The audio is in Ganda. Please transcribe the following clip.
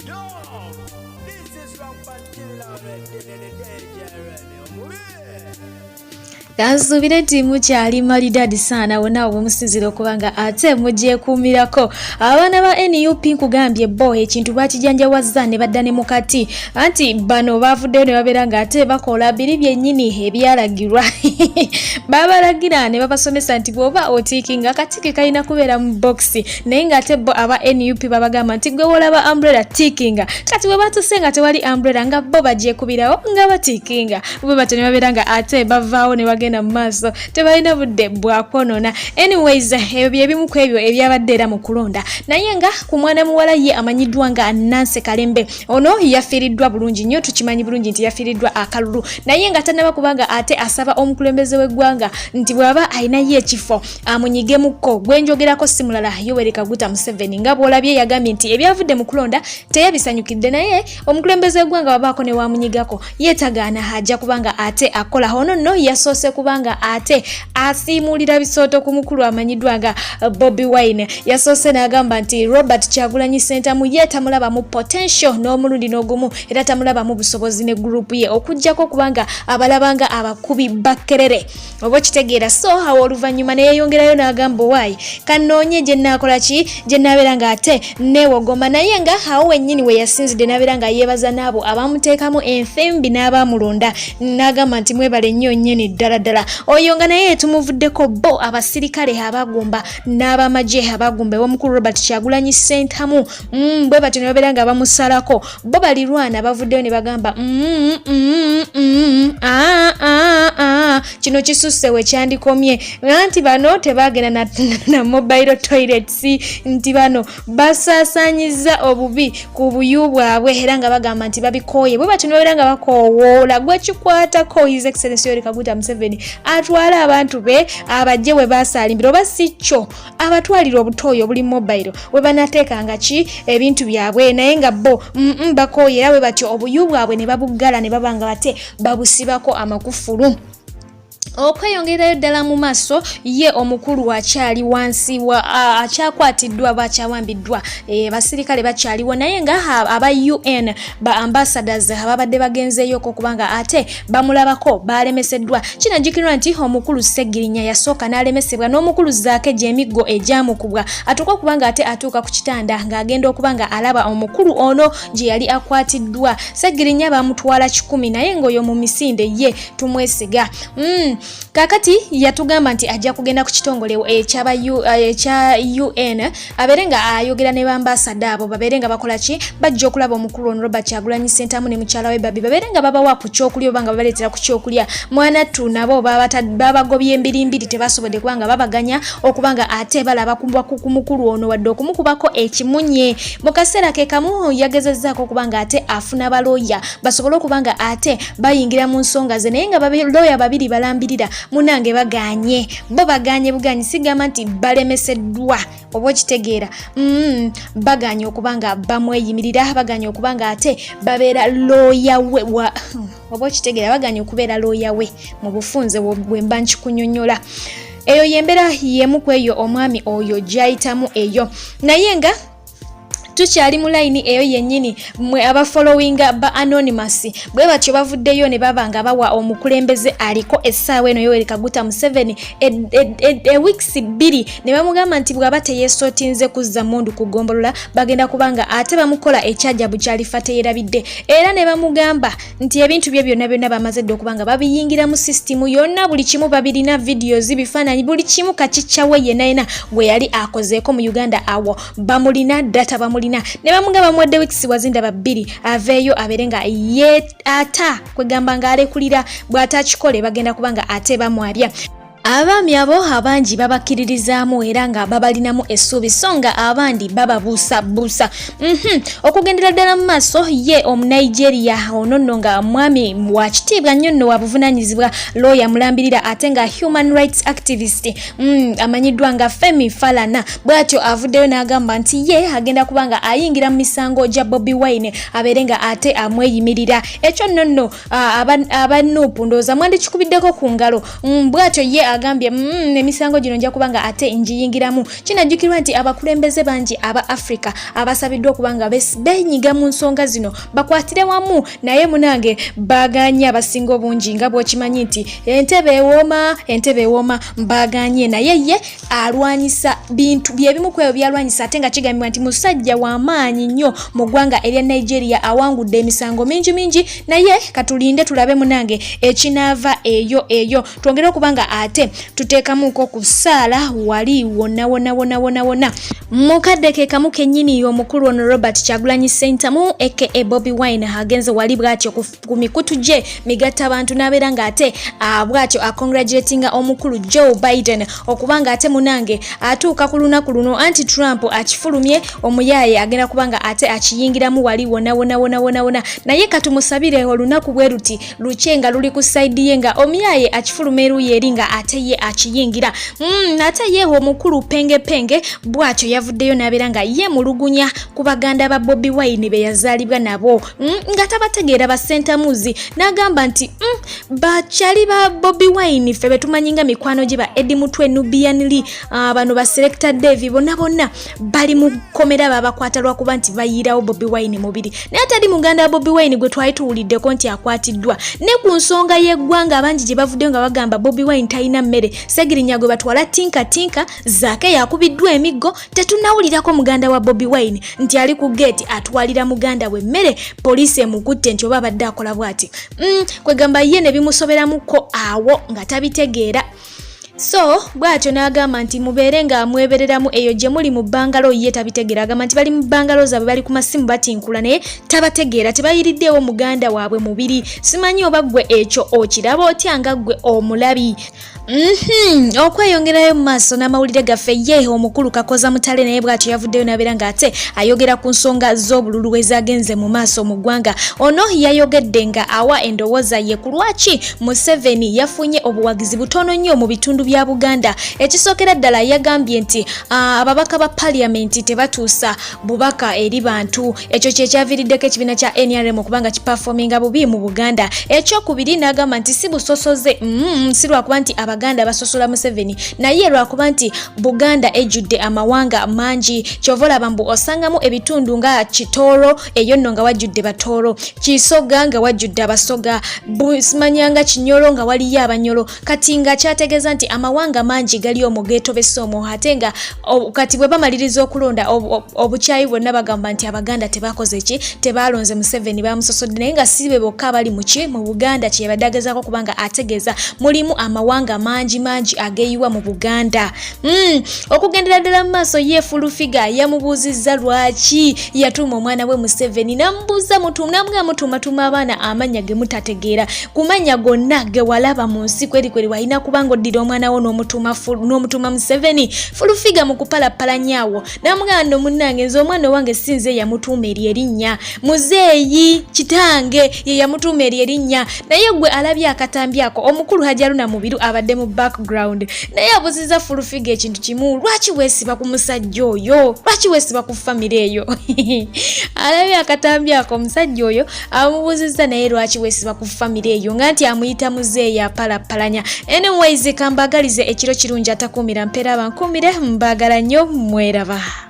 Yo, this is Rampant Killer the danger. Kansubire timu kyali malidadi sana wona obumusinzira okubanga ate mujekumirako abaana ba NUP nkugambye bo ekintu bakijjanjawaza ne baddane mukati anti bano bavuddeyo ne baberanga ate bakola biri byennyini ebyalagirwa babalagira ne babasomesa nti bwoba otikinga katike kalina kubeera mu boxi naye nga ate bo aba NUP babagamba nti gwe wolaba umbrella tikinga kati bwe batusenga tewali umbrella nga bo bajekubirawo nga batikinga bo batone baberanga ate bavaawo ne bagenda maso tebalina budde bwakonona. Anyways ebyo byebimu ku ebyo ebyabadde era mu kulonda naye nga ku mwana muwala ye amanyiddwa nga Nancy Kalembe ono yafiiriddwa bulungi nnyo tukimanyi bulungi nti yafiiriddwa akalulu naye nga tanaba kubanga ate asaba omukulembeze w'eggwanga nti bw'aba ayinayo ekifo amunyigemukko gwenjogerako si mulala Yoweri Kaguta Museveni nga bw'olabye yagambye nti ebyavudde mu kulonda teyabisanyukidde naye omukulembeze w'eggwanga wabaako ne wamunyigako yeetagaana ajja kubanga ate akola ono nno yasoose kubanga ate asiimulira bisooto ku mukulu amanyiddwa nga Bobi Wine yasoose n'agamba nti Robert Kyagulanyi Ssentamu ye tamulaba mu potential n'omulundi n'ogumu era tamulaba mu busobozi ne group ye okujjako kubanga abalabanga abakubi bakkerere oba kitegeera so awo oluvannyuma ne yeeyongerayo n'agamba waayi kanoonye gye naakola ki gye naabeera nga ate neewogoma naye nga awo wennyini we yasinzidde n'abeera nga yeebaza n'abo abamuteekamu enfembi n'abaamulonda n'agamba nti mwebale nnyo nnyini ddala oyo nga naye tumuvuddeko bo abasirikale abagumba n'abamagye abagumba ew'omukulu Robert Kyagulanyi Ssentamu bwe batyo ne babeera nga bamusalako bo balirwana bavuddeyo ne bagamba kino kisusse we kyandikomye nti bano tebagenda na mobile toilets nti bano basaasaanyiza obubi ku buyu bwabwe era nga bagamba nti babikooye bwe batyo ne babeera nga bakoowoola gwekikwatako His Excellency Yoweri Kaguta Museveni atwala abantu be abajje we basaalimbira oba si kyo abatwalira obutooyo buli mobile we banateekanga ki ebintu byabwe naye nga bo bakooye era we batyo obuyu bwabwe ne babuggala ne babanga bate babusibako amakufulu. Okweyongerayo ddala mu maaso ye omukulu akyali wansi akyakwatiddwa bakyawambiddwa basirikale bakyaliwo naye nga aba UN ba ambassadors ababadde bagenzeeyo kubanga ate bamulabako balemeseddwa kinajjukirwa nti omukulu Ssegirinya yasooka n'alemesebwa n'omukulu Zaake gy'emiggo egyamukubwa atuuka kubanga ate atuuka ku kitanda ng'agenda okubanga alaba omukulu ono gye yali akwatiddwa Ssegirinya bamutwala 10 naye ng'oyo mu misinde ye tumwesiga kakati yatugamba nti ajja kugenda ku kitongole ekya UN abere nga ayogera ne bambasada abo babere nga bakola ki bajja okulaba omukulu ono Robert Kyagulanyi Ssentamu ne mukyala we Babi babere nga babawa ku kyokulya obanga babaleetera ku kyokulya mwana tu nabo babagobye embirimbiri tebasobodde kubanga babaganya okubanga ate balaba ku mukulu ono wadde okumukubako ekimunye mu kaseera ke kamu yagezezzaako okubanga ate afuna baloya basobole okubanga ate bayingira mu nsonga ze naye nga baloya babiri balambirira munange baganye bo baganye buganyi sigamba nti balemeseddwa oba kitegeera baganye okubanga bamweyimirira baganye okubanga ate babeera looya we oba kitegeera baganye okubeera looya we mu bufunze bwe mba nkikunyonyola eyo yembera yemu ku eyo omwami oyo gyayitamu eyo naye nga tukyali mu line eyo yennyini mwe aba followinga ba anonymous bwe batyo bavuddeyo ne babanga bawa omukulembeze aliko essaawa eno Yoweri Kaguta Museveni weeks 2 ne bamugamba nti bw'aba teyeesootinze kuzza mundu kugombolola bagenda kubanga ate bamukola ekyajjabu kyalifa teyerabidde era ne bamugamba nti ebintu bye byonna bamaze dde okubanga babiyingira mu system yonna buli kimu babirina videos bifaananyi buli kimu kakiccawe yenayina gwe yali akozeeko mu Uganda awo bamulina data bamulina ne bamugamba muwadde weeks wazinda 2 aveeyo aberenga ye ata kwegamba nga alekulira bw'atakikole bagenda kubanga ate bamwabya abaami abo abangi babakiririzaamu era nga babalinamu essuubi so nga abandi bababuusabuusa okugendera ddala mu maaso ye Omunigeria ono nno nga mwami wa kitiibwa nnyo nno wabuvunaanyizibwa lawyer mulambirira ate nga human rights activist amanyiddwa nga Femi Falana bw'atyo avuddeyo n'agamba nti ye agenda kubanga ayingira mu misango gya Bobi Wine abeere nga ate amweyimirira ekyo nno nno abanuupu ndowooza mwandikikubiddeko ku ngalo bw'atyo ye ng'agambye emisango gino nja kubanga ate njiyingiramu. Kinajjukirwa nti abakulembeze bangi aba Africa abasabiddwa okubanga benyiga mu nsonga zino bakwatire wamu, naye munange baganye abasinga obungi nga bw'okimanyi nti entebe ewooma mbaganye, naye ye alwanyisa bintu byebimu ku ebyo byalwanyisa ate nga kigambibwa nti musajja w'amaanyi nnyo mu ggwanga erya Nigeria awangudde emisango mingi, naye katulinde tulabe munange ekinaava eyo twongere okubanga ate tuteekamuko ku ssaala wali wonna mukadde ke kamu kennyini omukulu ono Robert Kyagulanyi Ssentamu aka Bobi Wine agenze wali bwatyo ku mikutu gye migatta abantu n'abeera ng'ate bwatyo congratulatinga omukulu Joe Biden okubanga ate munange atuuka ku lunaku luno anti Trump akifulumye omuyaaye agenda kubanga ate akiyingiramu wali wonna naye katumusabire olunaku bwe ruti lucyenga luli ku side ye nga omuyaaye akifuluma eruye eri nga ate ye akiyingira ate ye omukulu penge bwatyo yavuddeyo n'abeera nga ye mulugunya ku baganda ba Bobi Wine be yazaalibwa nabo nga tabategeera ba Ssentamuzi n'agamba nti bakyali ba Bobi Wine ffe betumanyi nga mikwano gye ba Eddie Mutwe, Nubian Lee, bano ba Selector Devi bonna bali mu komera babakwata lwakuba nti bayiirawo Bobi Wine mubiri, naye atali muganda wa Bobi Wine gwe twali tuwuliddeko nti akwatiddwa ne ku nsonga y'eggwanga abangi gye bavuddeyo nga bagamba Bobi Wine talina mmere, Segirinya gwe batwala tinka zaake yakubiddwa emiggo, tetunnawulirako muganda wa Bobi Wine nti ali ku gate atwalira muganda we mmere, poliisi emukutte nti oba abadde akola bw'ati kwegamba ye ne bimusoberamuko awo nga tabitegeera. So bwatyo n'agamba nti mubeere nga mwebereramu eyo gye muli mu bbangalo ye tabitegeera, agamba nti bali mu bbangalo zaabwe bali ku masimu batinkula naye tabategeera, tebayiriddeewo muganda waabwe mubiri. Simanyi oba ggwe ekyo okiraba otya nga ggwe omulabi. Okweyongerayo mu maaso n'amawulire gaffe ye omukulu Kakoza Mutale naye bwatyo yavuddeyo n'abeera ng'ate ayogera ku nsonga z'obululu ezagenze mu maaso mu ggwanga. Ono yayogedde nga awa endowooza ye ku lwaki Museveni yafunye obuwagizi butono nnyo mu bitundu bya Buganda. Ekisookera ddala yagambye nti ababaka ba paliamenti tebatuusa bubaka eri bantu, ekyo kyekyaviiriddeko ekibiina kya NRM okubanga kipafominga bubi mu Buganda. Ekyokubiri n'agamba nti si busosoze si lwakuba nti Abaganda basosola Museveni, naye lwakuba nti Buganda ejjudde amawanga mangi, kyova olaba mbu osangamu ebitundu nga Kitoro eyo nno nga wajjudde Batooro, Kisoga nga wajjudde Abasoga, Busimanyanga Kinyolo nga waliyo Abanyolo, kati nga kyategeeza nti amawanga mangi gali omugeetobese omwo, ate nga kati bwe bamaliriza okulonda obukyayi bwonna bagamba nti Abaganda tebakoze ki, tebalonze Museveni bamusosodde, naye nga si be bokka bali mu Buganda kyebadde agezaako kubanga ategeeza mulimu amawanga mangi ageeyiwa mu Buganda. Okugendera ddala mu maaso ye Fulufiga yamubuuzizza lwaki yatuuma omwana we Museveni, namubuuza mutuuma abaana amannya ge mutategeera, ku mannya gonna ge walaba mu nsi kweri walina kubanga oddira omwana wo n'omutuuma Museveni. Fulufiga mu kupalappalanyaawo n'amugamba nno munnange nze omwana wange sinze yamutuuma erinnya, muzeeyi kitange ye yamutuuma erinnya, naye gwe alabye akatambi ako omukulu Hajaluna Mubiru abadde mu background naye abuziza Fulufiga ekintu kimu, lwaki weesiba ku musajja oyo, lwaki weesiba ku famire eyo alabye akatambi ako omusajja oyo amubuuzizza naye lwaki weesiba ku famire eyo nga nti amuyita muzeeyi apalappalanya. Anyways kambagalize ekiro kirungi atakuumira mpeera abankuumire, mbaagala nnyo, mweraba.